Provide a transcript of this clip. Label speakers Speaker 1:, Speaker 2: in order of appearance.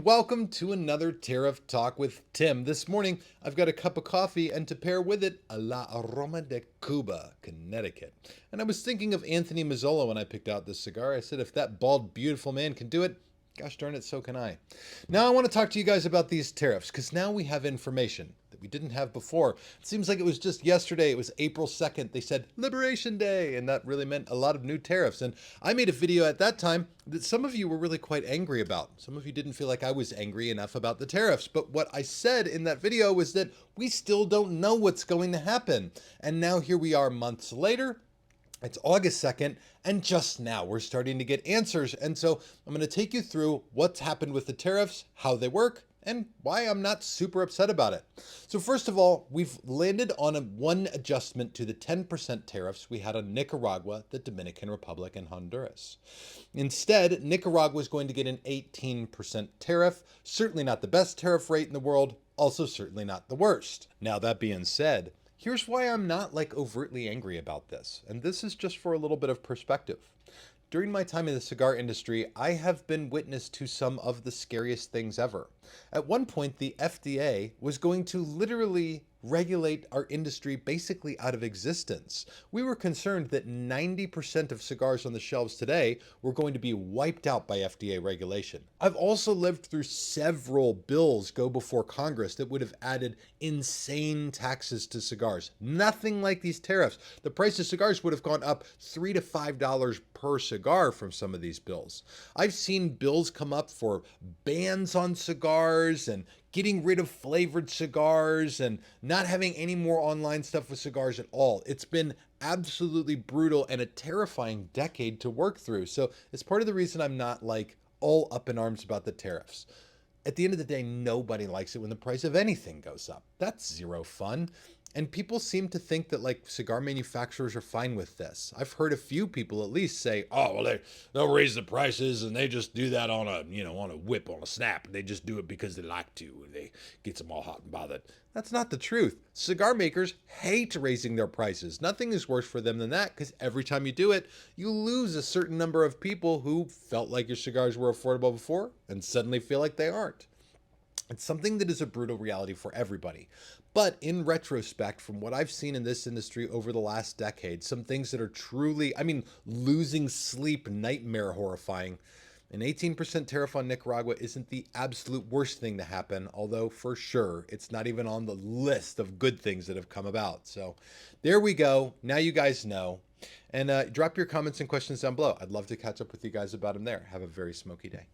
Speaker 1: Welcome to another Tariff Talk with Tim. This morning, I've got a cup of coffee and to pair with it, a La Aroma de Cuba, Connecticut. And I was thinking of Anthony Mazzola when I picked out this cigar. I said, if that bald, beautiful man can do it, gosh darn it, so can I. Now I want to talk to you guys about these tariffs, because now we have information that we didn't have before. It seems like it was just yesterday. It was April 2nd. They said Liberation Day, and that really meant a lot of new tariffs. And I made a video at that time that some of you were really quite angry about. Some of you didn't feel like I was angry enough about the tariffs. But what I said in that video was that we still don't know what's going to happen. And now here we are months later. It's August 2nd, and just now we're starting to get answers. And so I'm going to take you through what's happened with the tariffs, how they work, and why I'm not super upset about it. So first of all, we've landed on one adjustment to the 10% tariffs we had on Nicaragua, the Dominican Republic, and Honduras. Instead, Nicaragua is going to get an 18% tariff, certainly not the best tariff rate in the world, also certainly not the worst. Now that being said, here's why I'm not like overtly angry about this, and this is just for a little bit of perspective. During my time in the cigar industry, I have been witness to some of the scariest things ever. At one point, the FDA was going to literally regulate our industry basically out of existence. We were concerned that 90% of cigars on the shelves today were going to be wiped out by FDA regulation. I've also lived through several bills go before Congress that would have added insane taxes to cigars. Nothing like these tariffs. The price of cigars would have gone up $3 to $5 per cigar from some of these bills. I've seen bills come up for bans on cigars and getting rid of flavored cigars and not having any more online stuff with cigars at all. It's been absolutely brutal and a terrifying decade to work through. So it's part of the reason I'm not like all up in arms about the tariffs. At the end of the day, nobody likes it when the price of anything goes up. That's zero fun. And people seem to think that like cigar manufacturers are fine with this. I've heard a few people at least say, "Oh, well, they'll raise the prices and they just do that on a whip, on a snap. They just do it because they like to. And they get them all hot and bothered." That's not the truth. Cigar makers hate raising their prices. Nothing is worse for them than that, because every time you do it, you lose a certain number of people who felt like your cigars were affordable before and suddenly feel like they aren't. It's something that is a brutal reality for everybody. But in retrospect, from what I've seen in this industry over the last decade, some things that are truly, losing sleep, nightmare horrifying. An 18% tariff on Nicaragua isn't the absolute worst thing to happen, although for sure, it's not even on the list of good things that have come about. So there we go. Now you guys know. And drop your comments and questions down below. I'd love to catch up with you guys about them there. Have a very smoky day.